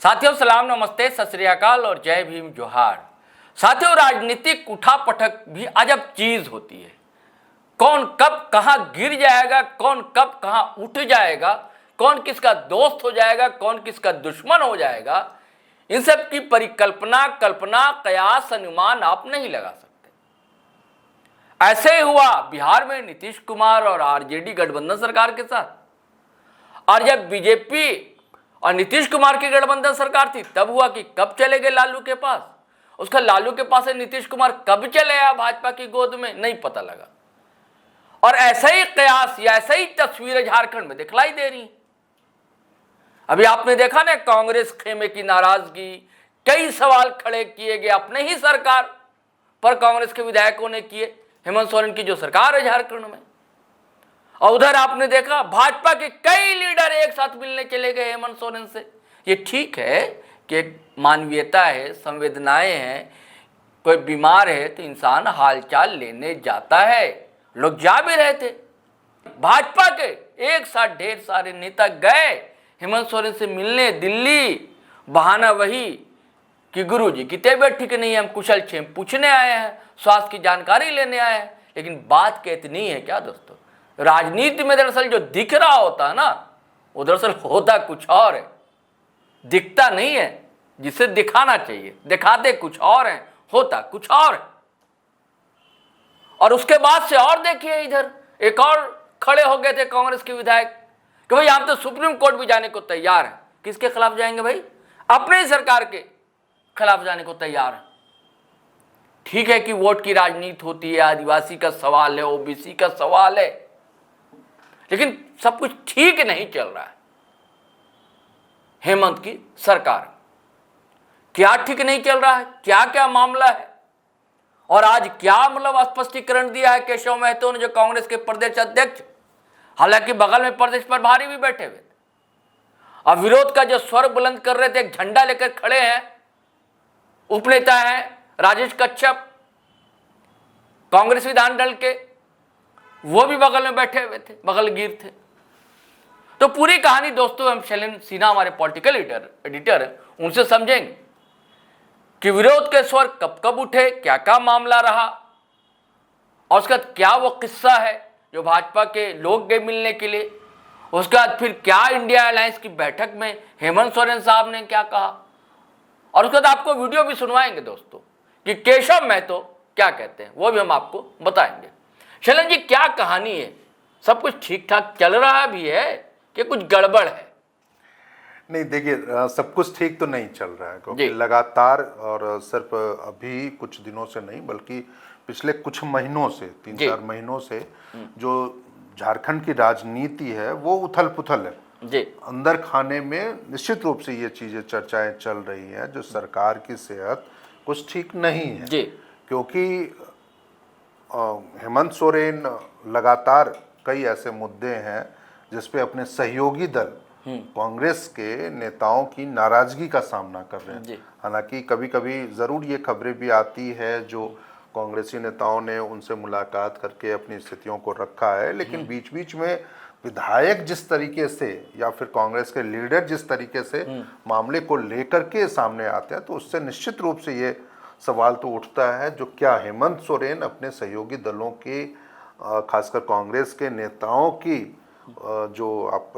साथियों सलाम नमस्ते सत श्री अकाल और जय भीम जोहार। साथियों राजनीतिक उठापटक भी अजब चीज होती है। कौन कब कहां गिर जाएगा, कौन कब कहां उठ जाएगा, कौन किसका दोस्त हो जाएगा, कौन किसका दुश्मन हो जाएगा, इन सब की परिकल्पना कल्पना कयास अनुमान आप नहीं लगा सकते। ऐसे ही हुआ बिहार में नीतीश कुमार और आरजेडी गठबंधन सरकार के साथ। और जब बीजेपी और नीतीश कुमार की गठबंधन सरकार थी तब हुआ कि कब चले गए लालू के पास, उसका लालू के पास से नीतीश कुमार कब चले आया भाजपा की गोद में नहीं पता लगा। और ऐसा ही कयास या ऐसा ही तस्वीरें झारखंड में दिखलाई दे रही। अभी आपने देखा ना कांग्रेस खेमे की नाराजगी, कई सवाल खड़े किए गए अपने ही सरकार पर, कांग्रेस के विधायकों ने किए, हेमंत सोरेन की जो सरकार है झारखंड में। और उधर आपने देखा भाजपा के कई लीडर एक साथ मिलने चले गए हेमंत सोरेन से। ये ठीक है कि एक मानवीयता है, संवेदनाएं हैं, कोई बीमार है तो इंसान हालचाल लेने जाता है, लोग जा भी रहे थे। भाजपा के एक साथ ढेर सारे नेता गए हेमंत सोरेन से मिलने दिल्ली। बहाना वही कि गुरुजी की तबीयत ठीक नहीं है, हम कुशल क्षेम पूछने आए हैं, स्वास्थ्य की जानकारी लेने आए हैं। लेकिन बात कहती है क्या दोस्तों, राजनीति में दरअसल जो दिख रहा होता है ना, वो दरअसल होता कुछ और है, दिखता नहीं है जिसे दिखाना चाहिए, दिखाते कुछ और है, होता कुछ और है। और उसके बाद से और देखिए इधर एक और खड़े हो गए थे कांग्रेस के विधायक कि भाई हम तो सुप्रीम कोर्ट भी जाने को तैयार हैं। किसके खिलाफ जाएंगे भाई? अपने ही सरकार के खिलाफ जाने को तैयार है। ठीक है कि वोट की राजनीति होती है, आदिवासी का सवाल है, ओबीसी का सवाल है, लेकिन सब कुछ ठीक नहीं चल रहा है हेमंत की सरकार। क्या ठीक नहीं चल रहा है, क्या क्या मामला है? और आज क्या मतलब स्पष्टीकरण दिया है केशव महतो ने, जो कांग्रेस के प्रदेश अध्यक्ष, हालांकि बगल में प्रदेश प्रभारी भी बैठे हुए थे, और विरोध का जो स्वर बुलंद कर रहे थे, एक झंडा लेकर खड़े हैं, उपनेता हैं राजेश कच्छप कांग्रेस विधान दल के, वो भी बगल में बैठे हुए थे, बगल गिर थे। तो पूरी कहानी दोस्तों हम शैलेंद्र सिन्हा हमारे पॉलिटिकल एडिटर है, उनसे समझेंगे कि विरोध के स्वर कब कब उठे, क्या क्या मामला रहा, और उसका क्या वो किस्सा है जो भाजपा के लोग गए मिलने के लिए। उसके बाद फिर क्या इंडिया अलायंस की बैठक में हेमंत सोरेन साहब ने क्या कहा, और उसके बाद आपको वीडियो भी सुनवाएंगे दोस्तों कि केशव महतो क्या कहते हैं, वो भी हम आपको बताएंगे। शैलेंद्र जी क्या कहानी है, सब कुछ ठीक ठाक चल रहा भी है कि कुछ गड़बड़ है? नहीं देखिए, सब कुछ ठीक तो नहीं चल रहा है, क्योंकि लगातार और सिर्फ अभी कुछ दिनों से नहीं बल्कि पिछले कुछ महीनों से, 3-4 महीनों से जो झारखंड की राजनीति है वो उथल पुथल है जी। अंदर खाने में निश्चित रूप से ये चीजें चर्चाएं चल रही हैं जो सरकार की सेहत कुछ ठीक नहीं है जी। क्योंकि हेमंत सोरेन लगातार कई ऐसे मुद्दे हैं जिसपे अपने सहयोगी दल कांग्रेस के नेताओं की नाराजगी का सामना कर रहे हैं। हालांकि कभी कभी जरूर ये खबरें भी आती है जो कांग्रेसी नेताओं ने उनसे मुलाकात करके अपनी स्थितियों को रखा है, लेकिन बीच बीच में विधायक जिस तरीके से या फिर कांग्रेस के लीडर जिस तरीके से मामले को लेकर के सामने आते हैं, तो उससे निश्चित रूप से ये सवाल तो उठता है जो क्या हेमंत सोरेन अपने सहयोगी दलों के खासकर कांग्रेस के नेताओं की जो आप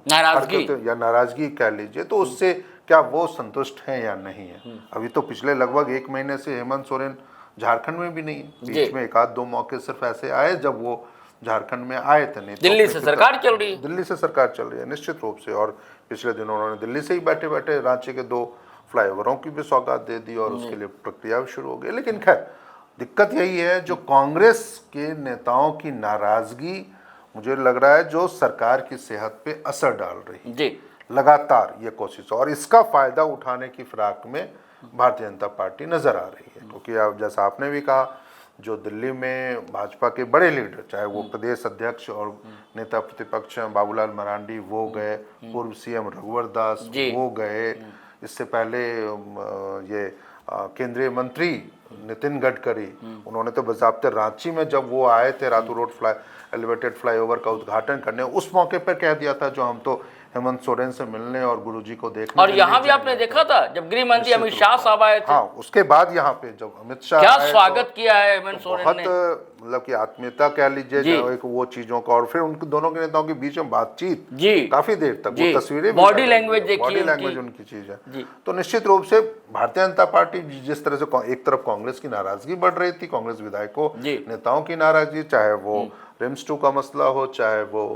नाराजगी कह लीजिए, तो उससे क्या वो संतुष्ट हैं या नहीं है। अभी तो पिछले लगभग 1 महीने से हेमंत सोरेन झारखंड में भी नहीं है। बीच में 1-2 मौके सिर्फ ऐसे आए जब वो झारखंड में आए थे, नहीं दिल्ली से सरकार चल रही है, दिल्ली से सरकार चल रही है निश्चित रूप से। और पिछले दिनों उन्होंने दिल्ली से ही बैठे बैठे रांची के 2 फ्लाईओवरों की भी सौगात दे दी और उसके लिए प्रक्रिया भी शुरू हो गई। लेकिन खैर दिक्कत यही है जो कांग्रेस के नेताओं की नाराजगी मुझे लग रहा है जो सरकार की सेहत पे असर डाल रही है जी। लगातार ये कोशिश, और इसका फायदा उठाने की फिराक में भारतीय जनता पार्टी नजर आ रही है। क्योंकि अब जैसा आपने भी कहा, जो दिल्ली में भाजपा के बड़े लीडर, चाहे वो प्रदेश अध्यक्ष और नेता प्रतिपक्ष बाबूलाल मरांडी वो गए, पूर्व सीएम रघुवर दास वो गए, इससे पहले ये केंद्रीय मंत्री नितिन गडकरी, उन्होंने तो बजाब्ते रांची में जब वो आए थे रातू रोड एलिवेटेड फ्लाईओवर का उद्घाटन करने, उस मौके पर कह दिया था जो हम तो हेमंत सोरेन से मिलने और गुरुजी को देखने और के लिए यहाँ भी आपने जाएंगे। देखा था जब गृह मंत्री निश्चित अमित रूप शाह से। साहब आए थे, हाँ, उसके बाद यहाँ पे जब अमित शाह क्या आए स्वागत तो किया है हेमंत सोरेन बहुत ने। मतलब कि आत्मीयता कह लीजिए, जी। जो एक वो चीजों का, और फिर उनके दोनों के नेताओं के बीच में बातचीत जी काफी देर तक, जी। वो तस्वीरें बॉडी लैंग्वेज देखिए बॉडी उनकी। लैंग्वेज उनकी चीज है। जी। तो निश्चित रूप से भारतीय जनता पार्टी जिस तरह से एक तरफ कांग्रेस की नाराजगी बढ़ रही थी, कांग्रेस विधायकों जी। नेताओं की नाराजगी, चाहे वो रिम्स 2 का मसला हो, चाहे वो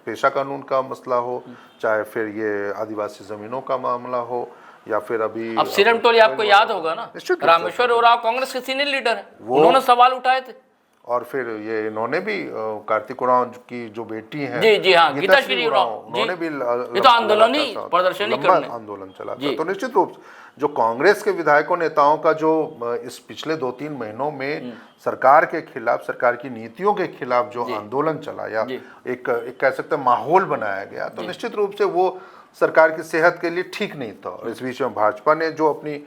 पेशा कानून का मसला हो, चाहे फिर ये आदिवासी जमीनों का मामला हो, या फिर अभी अब सीरम टोली आपको याद होगा ना, निश्चित रूप से। रामेश्वर उरांव कांग्रेस के सीनियर लीडर है, उन्होंने सवाल उठाए थे। और फिर ये इन्होंने भी कार्तिक उरांव की जो बेटी हैं, जी जी हाँ, गीताश्री उरांव, उन्होंने भी ये तो आंदोलन ही, प्रदर्शन ही करने, आंदोलन चला था। तो निश्चित रूप से जो कांग्रेस के विधायकों नेताओं का जो इस पिछले 2-3 महीनों में सरकार के खिलाफ, सरकार की नीतियों के खिलाफ जो आंदोलन चला, या एक कह सकते हैं माहौल बनाया गया, तो निश्चित रूप से वो सरकार की सेहत के लिए ठीक नहीं था। और इस बीच में भाजपा ने जो अपनी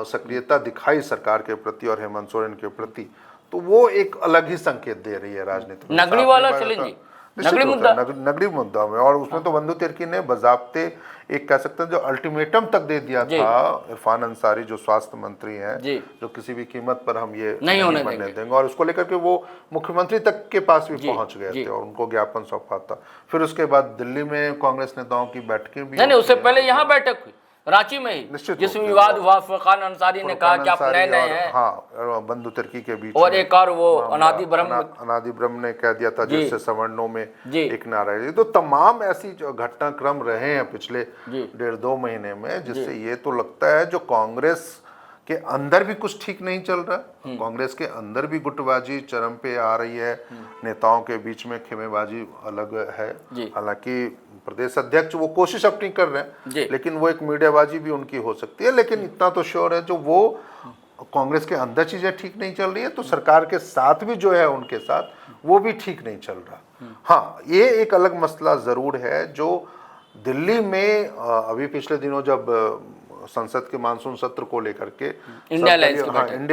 सक्रियता दिखाई सरकार के प्रति और हेमंत सोरेन के प्रति, तो वो एक अलग ही संकेत दे रही है राजनीति में। नगरी वाला चलेंगे, नगरी मुद्दा, नगरी मुद्दा में, और उसमें तो बंधु तिर्की ने बजाबते एक कह सकते हैं जो अल्टीमेटम तक दे दिया था इरफान अंसारी जो स्वास्थ्य मंत्री हैं, जो किसी भी कीमत पर हम ये नहीं होने देंगे, और उसको लेकर के वो मुख्यमंत्री तक के पास भी पहुंच गए थे और उनको ज्ञापन सौंपा था। फिर उसके बाद दिल्ली में कांग्रेस नेताओं की बैठकें भी, नहीं, उससे पहले यहाँ बैठक हुई रांची में ही, जिसमें विवाद हुआ, फुरकान अंसारी ने कहा कि आप नए नए हैं, हाँ, बंधु तिर्की के बीच, और एक और वो अनादि ब्रह्म ने कह दिया था, जिससे सवर्णों में एक नाराजगी। तो तमाम ऐसी जो घटनाक्रम रहे हैं पिछले 1.5-2 महीने में, जिससे ये तो लगता है जो कांग्रेस के अंदर भी कुछ ठीक नहीं चल रहा, कांग्रेस के अंदर भी गुटबाजी चरम पे आ रही है, नेताओं के बीच में खेमेबाजी अलग है। हालांकि प्रदेश अध्यक्ष वो कोशिश अपनी कर रहे हैं, लेकिन वो एक मीडियाबाजी भी उनकी हो सकती है, लेकिन इतना तो श्योर है जो वो कांग्रेस के अंदर चीजें ठीक नहीं चल रही है, तो सरकार के साथ भी जो है उनके साथ वो भी ठीक नहीं चल रहा। हाँ, ये एक अलग मसला जरूर है जो दिल्ली में अभी पिछले दिनों जब संसद के मानसून सत्र को लेकर के इंडिया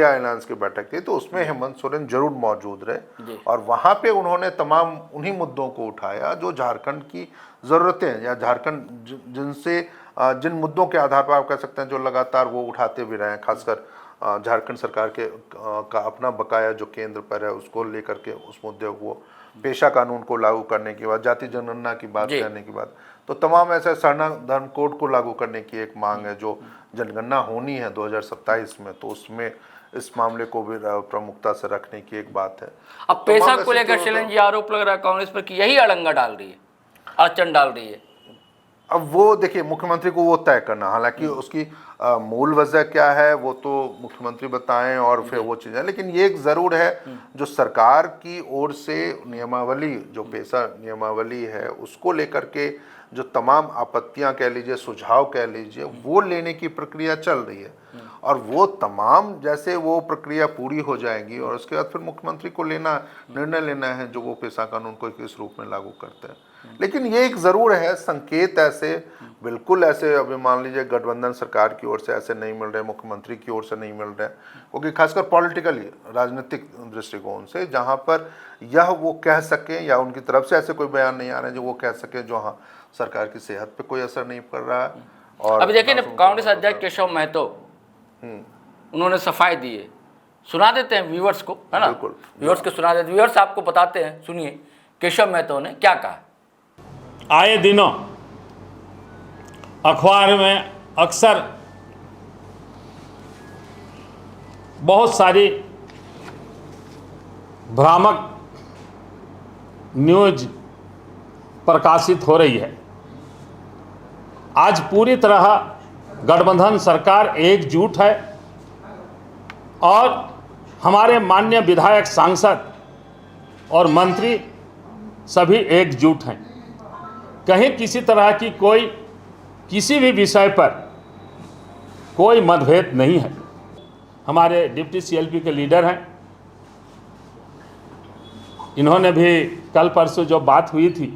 अलायंस की बैठक थी, तो उसमें हेमंत सोरेन जरूर मौजूद रहे, और वहां पे उन्होंने तमाम उन्हीं मुद्दों को उठाया जो झारखंड की जरूरतें, या झारखंड जिन मुद्दों के आधार पर आप कह सकते हैं जो लगातार वो उठाते भी रहे, खासकर झारखंड सरकार का अपना बकाया जो केंद्र पर है उसको लेकर के, उस मुद्दे को, पेशा कानून को लागू करने के बाद, जाति जनगणना की बात करने के बाद, तो तमाम ऐसे धर्म कोड को लागू करने की एक मांग है, जो जनगणना होनी है 2027 में, तो उसमें इस मामले को भी प्रमुखता से रखने की एक बात है। अब पेशा को लेकर शैलेंद्र जी आरोप लग रहा है कांग्रेस पर कि यही अड़ंगा डाल रही है, अड़चन डाल रही है। अब वो देखिए, मुख्यमंत्री को वो तय करना, हालांकि उसकी मूल वजह क्या है वो तो मुख्यमंत्री बताएं और फिर वो चीज़ें, लेकिन ये एक ज़रूर है जो सरकार की ओर से नियमावली, जो पेशा नियमावली है, उसको लेकर के जो तमाम आपत्तियां कह लीजिए, सुझाव कह लीजिए, वो लेने की प्रक्रिया चल रही है, और वो तमाम जैसे वो प्रक्रिया पूरी हो जाएगी और उसके बाद फिर मुख्यमंत्री को निर्णय लेना है जो वो पेशा कानून को किस रूप में लागू करते हैं। लेकिन ये एक ज़रूर है, संकेत ऐसे बिल्कुल ऐसे अभी मान लीजिए गठबंधन सरकार की ओर से ऐसे नहीं मिल रहे, मुख्यमंत्री की ओर से नहीं मिल रहे, क्योंकि खासकर पॉलिटिकली, राजनीतिक दृष्टिकोण से, जहाँ पर यह वो कह सकें या उनकी तरफ से ऐसे कोई बयान नहीं आ रहे जो वो कह सकें जो हाँ सरकार की सेहत पे कोई असर नहीं पड़ रहा है। और अभी देखिए ना, कांग्रेस अध्यक्ष केशव महतो, उन्होंने सफाई दी है, सुना देते हैं व्यूअर्स को, है ना, व्यूअर्स को सुना देते, व्यूअर्स आपको बताते हैं, सुनिए केशव महतो ने क्या कहा। आए दिनों अखबार में अक्सर बहुत सारी भ्रामक न्यूज प्रकाशित हो रही है। आज पूरी तरह गठबंधन सरकार एकजुट है और हमारे माननीय विधायक, सांसद और मंत्री सभी एकजुट हैं। कहीं किसी तरह की कोई किसी भी विषय पर कोई मतभेद नहीं है। हमारे डिप्टी सीएलपी के लीडर हैं, इन्होंने भी कल परसों जो बात हुई थी,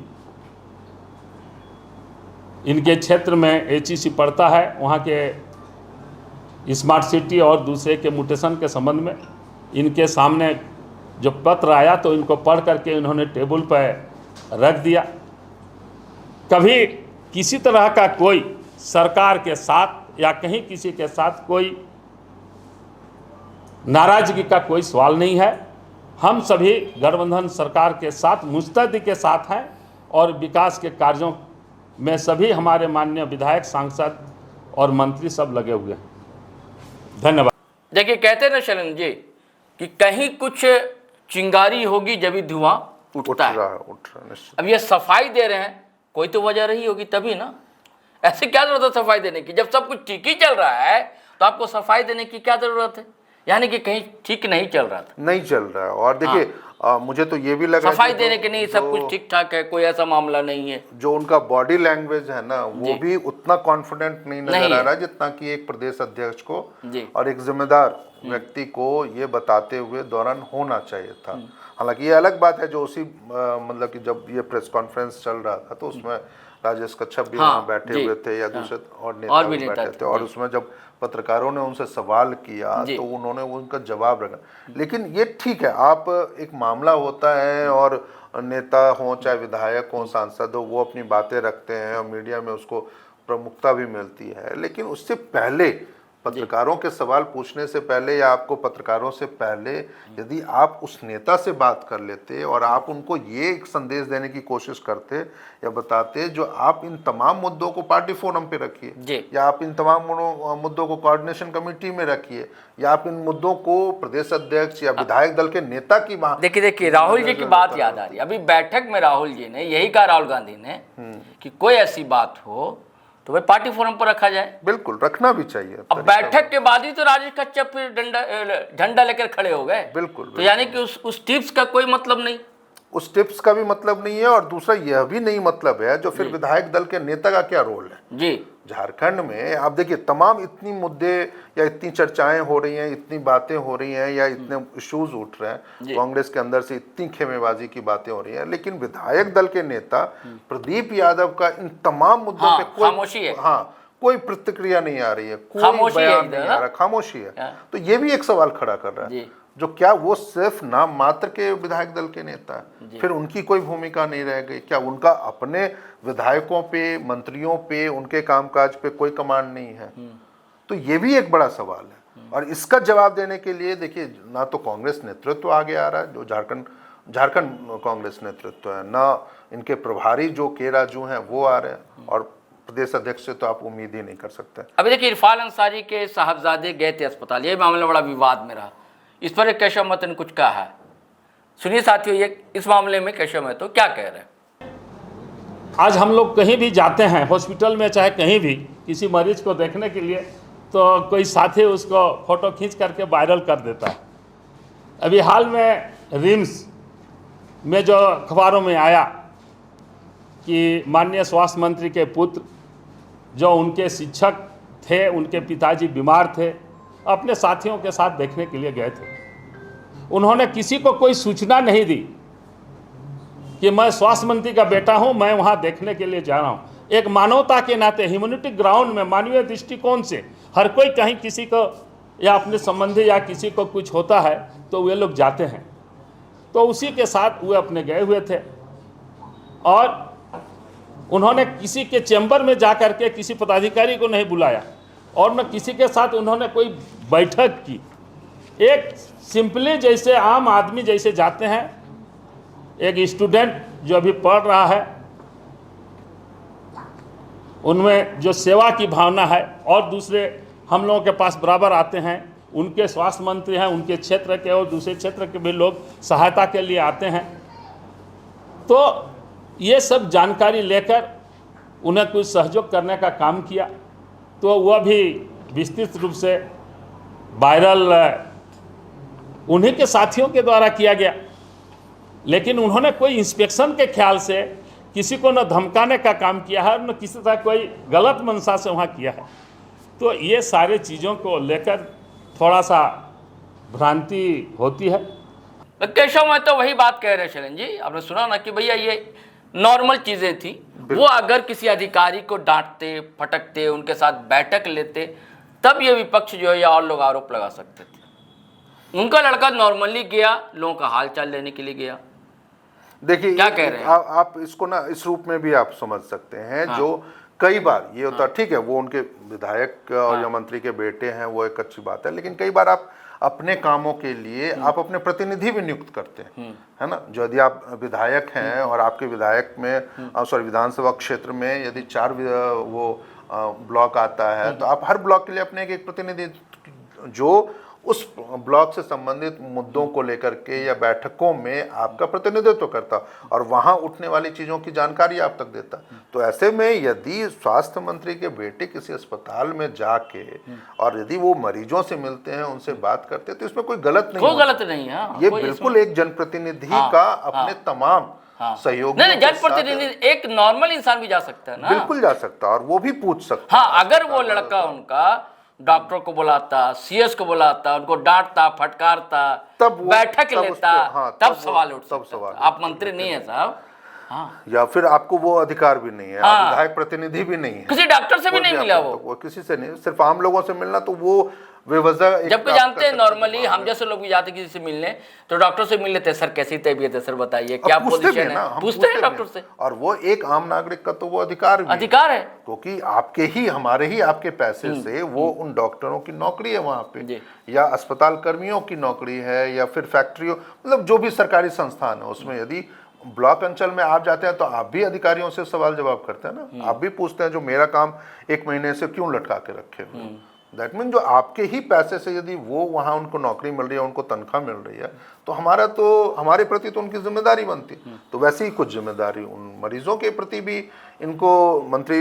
इनके क्षेत्र में एचईसी पड़ता है, वहाँ के स्मार्ट सिटी और दूसरे के म्यूटेशन के संबंध में इनके सामने जो पत्र आया तो इनको पढ़ करके इन्होंने टेबल पर रख दिया। कभी किसी तरह का कोई सरकार के साथ या कहीं किसी के साथ कोई नाराजगी का कोई सवाल नहीं है। हम सभी गठबंधन सरकार के साथ मुस्तैदी के साथ हैं और विकास के कार्यों में सभी हमारे माननीय विधायक, सांसद और मंत्री सब लगे हुए हैं। धन्यवाद। देखिए, कहते ना शरण जी कि कहीं कुछ चिंगारी होगी जब भी धुआं उठता है। उठ रहा निश्चित। अब ये सफाई दे रहे हैं, कोई तो वजह रही होगी तभी ना। ऐसे क्या जरूरत है सफाई देने की? जब सब कुछ ठीक ही चल रहा है तो आपको सफाई देने की क्या जरूरत है? यानी कि कहीं ठीक नहीं चल रहा था, नहीं चल रहा है। और देखिए मुझे तो ये भी लगा सफाई देने के नहीं, सब कुछ ठीक ठाक है, कोई ऐसा मामला नहीं है। जो उनका बॉडी लैंग्वेज है ना, वो भी उतना कॉन्फिडेंट नहीं नजर आ रहा है जितना कि एक प्रदेश अध्यक्ष को और एक जिम्मेदार व्यक्ति को ये बताते हुए दौरान होना चाहिए था। हालांकि ये अलग बात है जो उसी मतलब कि जब ये प्रेस कॉन्फ्रेंस चल रहा था तो उसमें राजेश कच्छप भी वहाँ बैठे हुए थे या दूसरे और नेता भी बैठे थे, और उसमें जब पत्रकारों ने उनसे सवाल किया तो उन्होंने उनका जवाब रखा। लेकिन ये ठीक है, आप एक मामला होता है और नेता हो चाहे विधायक हो सांसद हो, वो अपनी बातें रखते हैं और मीडिया में उसको प्रमुखता भी मिलती है। लेकिन उससे पहले पत्रकारों के सवाल पूछने से पहले या आपको पत्रकारों से पहले यदि आप उस नेता से बात कर लेते और आप उनको ये एक संदेश देने की कोशिश करते या बताते जो आप इन तमाम मुद्दों को पार्टी फोरम पे रखिए, या आप इन तमाम मुद्दों को कोऑर्डिनेशन कमेटी में रखिए, या आप इन मुद्दों को प्रदेश अध्यक्ष या विधायक दल के नेता की बात। देखिए राहुल जी की बात याद आ रही है। अभी बैठक में राहुल जी ने यही कहा, राहुल गांधी ने, कि कोई ऐसी बात हो तो भाई पार्टी फोरम पर रखा जाए। बिल्कुल, रखना भी चाहिए। अब बैठक के बाद ही तो राजेश कच्छप फिर झंडा लेकर खड़े हो गए। बिल्कुल, तो यानी कि उस टिप्स का कोई मतलब नहीं, उस टिप्स का भी मतलब नहीं है। और दूसरा यह भी नहीं मतलब है जो फिर विधायक दल के नेता का क्या रोल है जी। झारखंड में आप देखिए तमाम इतनी मुद्दे या इतनी चर्चाएं हो रही हैं, इतनी बातें हो रही हैं या इतने इश्यूज उठ रहे हैं, कांग्रेस के अंदर से इतनी खेमेबाजी की बातें हो रही हैं, लेकिन विधायक दल के नेता प्रदीप यादव का इन तमाम मुद्दों पे कोई खामोशी है। कोई प्रतिक्रिया नहीं आ रही है, कोई खामोशी बयान नहीं आ रहा, खामोशी है। तो ये भी एक सवाल खड़ा कर रहा है जो क्या वो सिर्फ नाम मात्र के विधायक दल के नेता है, फिर उनकी कोई भूमिका नहीं रह गई क्या? उनका अपने विधायकों पे, मंत्रियों पे, उनके कामकाज पे कोई कमांड नहीं है? तो ये भी एक बड़ा सवाल है। और इसका जवाब देने के लिए देखिए ना तो कांग्रेस नेतृत्व आगे आ रहा है, जो झारखंड कांग्रेस नेतृत्व है, ना इनके प्रभारी जो के राजू हैं वो आ रहे हैं, और प्रदेश अध्यक्ष से तो आप उम्मीद ही नहीं कर सकते। अभी देखिए इरफान अंसारी के साहबजादे गए थे अस्पताल, ये मामला बड़ा विवाद में रहा। इस पर केशव महतो ने कुछ कहा है, सुनिए साथियों, ये इस मामले में केशव महतो क्या कह रहे हैं। आज हम लोग कहीं भी जाते हैं हॉस्पिटल में, चाहे कहीं भी किसी मरीज को देखने के लिए, तो कोई साथी उसको फोटो खींच करके वायरल कर देता है। अभी हाल में रिम्स में जो अखबारों में आया कि माननीय स्वास्थ्य मंत्री के पुत्र जो उनके शिक्षक थे, उनके पिताजी बीमार थे, अपने साथियों के साथ देखने के लिए गए थे। उन्होंने किसी को कोई सूचना नहीं दी कि मैं स्वास्थ्य मंत्री का बेटा हूं, मैं वहां देखने के लिए जा रहा हूं। एक मानवता के नाते, ह्यूमैनिटी ग्राउंड में, मानवीय दृष्टिकोण से हर कोई कहीं किसी को या अपने संबंधी या किसी को कुछ होता है तो वे लोग जाते हैं। तो उसी के साथ वे अपने गए हुए थे और उन्होंने किसी के चैम्बर में जाकर के किसी पदाधिकारी को नहीं बुलाया और न किसी के साथ उन्होंने कोई बैठक की। एक सिंपली जैसे आम आदमी जैसे जाते हैं, एक स्टूडेंट जो अभी पढ़ रहा है, उनमें जो सेवा की भावना है, और दूसरे हम लोगों के पास बराबर आते हैं, उनके स्वास्थ्य मंत्री हैं, उनके क्षेत्र के और दूसरे क्षेत्र के भी लोग सहायता के लिए आते हैं। तो ये सब जानकारी लेकर उन्हें कुछ सहयोग करने का काम किया, तो वह भी विस्तृत रूप से वायरल उन्हीं के साथियों के द्वारा किया गया। लेकिन उन्होंने कोई इंस्पेक्शन के ख्याल से किसी को न धमकाने का काम किया है, न किसी तरह कोई गलत मंशा से वहाँ किया है। तो ये सारे चीज़ों को लेकर थोड़ा सा भ्रांति होती है। केशव महतो वही बात कह रहे हैं शरण जी, आपने सुना ना कि भैया ये नॉर्मल चीज़ें थी। वो अगर किसी अधिकारी को डांटते, फटकते, उनके साथ बैठक लेते, तब ये विपक्ष जो है या और लोग आरोप लगा सकते थे। उनका लड़का नॉर्मली गया, लोगों का हाल चाल लेने के लिए गया। देखिए क्या कह रहे हैं आप इसको ना इस रूप में भी आप समझ सकते हैं। जो कई बार ये होता ठीक है, वो उनके विधायक और या मंत्री के बेटे हैं, वो एक अच्छी बात है, लेकिन कई बार आप अपने कामों के लिए आप अपने प्रतिनिधि भी नियुक्त करते हैं, है ना। जो यदि आप विधायक हैं और आपके विधायक में सॉरी विधानसभा क्षेत्र में यदि 4 वो ब्लॉक आता है, तो आप हर ब्लॉक के लिए अपने एक प्रतिनिधि जो उस ब्लॉक से संबंधित मुद्दों को लेकर के या बैठकों में आपका प्रतिनिधित्व करता और वहां उठने वाली चीजों की जानकारी आप तक देता। तो ऐसे में यदि स्वास्थ्य मंत्री के बेटे किसी अस्पताल में जाके और यदि वो मरीजों से मिलते हैं, उनसे बात करते हैं, तो इसमें कोई गलत नहीं, कोई गलत नहीं है। ये बिल्कुल एक जनप्रतिनिधि का अपने तमाम सहयोग, नहीं जनप्रतिनिधि एक नॉर्मल इंसान भी जा सकता है ना, बिल्कुल जा सकता है और वो भी पूछ सकता हाँ, अगर वो लड़का उनका डॉक्टर को बुलाता, सीएस को बुलाता, उनको डांटता, फटकारता, तब बैठक लेता, तब सवाल उठ तब सकता सवाल था। आप मंत्री नहीं है साहब, हाँ, या फिर आपको वो अधिकार भी नहीं है, आप विधायक प्रतिनिधि भी नहीं है, किसी डॉक्टर से भी नहीं मिला वो किसी से नहीं, सिर्फ आम लोगों से मिलना, तो वो बेवजह जबकि जानते हैं नॉर्मली हम जैसे लोग भी जाते किसी से मिलने, तो डॉक्टर से मिल लेते हैं, सर कैसी तबीयत है सर बताइए, क्या पोजीशन है, पूछते हैं डॉक्टर से। और वो एक आम नागरिक का तो वो अधिकार है, क्योंकि आपके ही हमारे ही आपके पैसे से वो उन डॉक्टरों की नौकरी है वहां पे, या अस्पताल कर्मियों की नौकरी है, या फिर फैक्ट्रियों, मतलब जो भी सरकारी संस्थान है उसमें यदि ब्लॉक अंचल में आप जाते हैं तो आप भी अधिकारियों से सवाल जवाब करते हैं ना, आप भी पूछते हैं जो मेरा काम 1 महीने से क्यों लटका के रखे हुए। दैट मीन जो आपके ही पैसे से यदि वो वहाँ उनको नौकरी मिल रही है, उनको तनख्वाह मिल रही है, तो हमारे प्रति तो उनकी जिम्मेदारी बनती है। तो वैसे ही कुछ जिम्मेदारी उन मरीजों के प्रति भी इनको मंत्री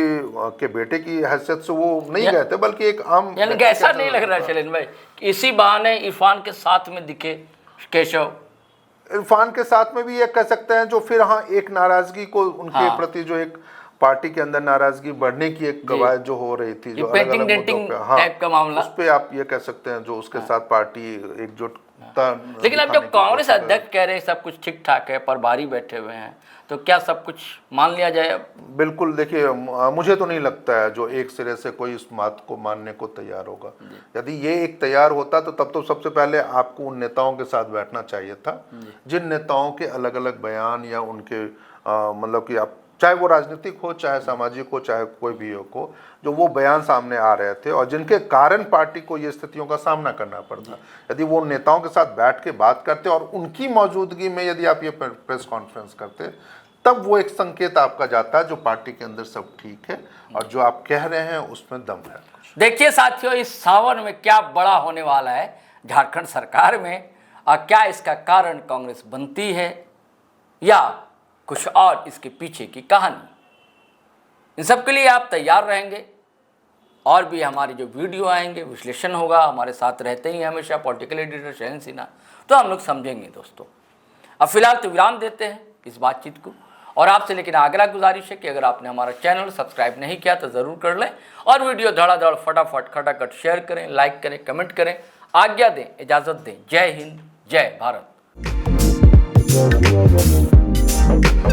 के बेटे की हैसियत से वो नहीं गए थे, बल्कि एक आम, यानी कि ऐसा नहीं लग रहा शैलेंद्र भाई इसी बहाने इरफान के साथ में दिखे केशव, इरफान के साथ में भी ये कह सकते हैं, जो फिर हाँ एक नाराजगी को उनके प्रति जो एक पार्टी के अंदर नाराजगी बढ़ने की एक कवायद जो हो रही थी, जो अलग अलग मुद्दों पे, हाँ, टाइप का मामला, उस पे आप ये कह सकते हैं जो उसके साथ पार्टी एकजुटता। लेकिन अब जब कांग्रेस अध्यक्ष कह रहे हैं सब कुछ ठीक ठाक है, पर बाहरी बैठे हुए हैं, तो क्या सब कुछ मान लिया जाए? बिल्कुल, देखिए मुझे तो नहीं लगता है जो एक सिरे से कोई इस बात को मानने को तैयार होगा। यदि ये एक तैयार होता तो तब तो सबसे पहले आपको उन नेताओं के साथ बैठना चाहिए था जिन नेताओं के अलग अलग बयान या उनके मतलब कि आप चाहे वो राजनीतिक हो, चाहे सामाजिक हो, चाहे कोई भी हो, जो वो बयान सामने आ रहे थे और जिनके कारण पार्टी को ये स्थितियों का सामना करना पड़ता। यदि वो नेताओं के साथ बैठ के बात करते और उनकी मौजूदगी में यदि आप ये प्रेस कॉन्फ्रेंस करते, तब वो एक संकेत आपका जाता है जो पार्टी के अंदर सब ठीक है और जो आप कह रहे हैं उसमें दम है। देखिए साथियों, इस सावन में क्या बड़ा होने वाला है झारखंड सरकार में, और क्या इसका कारण कांग्रेस बनती है या कुछ और इसके पीछे की कहानी, इन सब के लिए आप तैयार रहेंगे। और भी हमारे जो वीडियो आएंगे, विश्लेषण होगा, हमारे साथ रहते ही हमेशा पॉलिटिकल एडिटर शैलेंद्र सिन्हा, तो हम लोग समझेंगे दोस्तों। अब फिलहाल तो विराम देते हैं इस बातचीत को, और आपसे लेकिन आग्रह गुजारिश है कि अगर आपने हमारा चैनल सब्सक्राइब नहीं किया तो ज़रूर कर लें, और वीडियो धड़ाधड़ फटाफट खटाखट शेयर करें, लाइक करें, कमेंट करें। आज्ञा दें, इजाज़त दें। जय हिंद, जय भारत।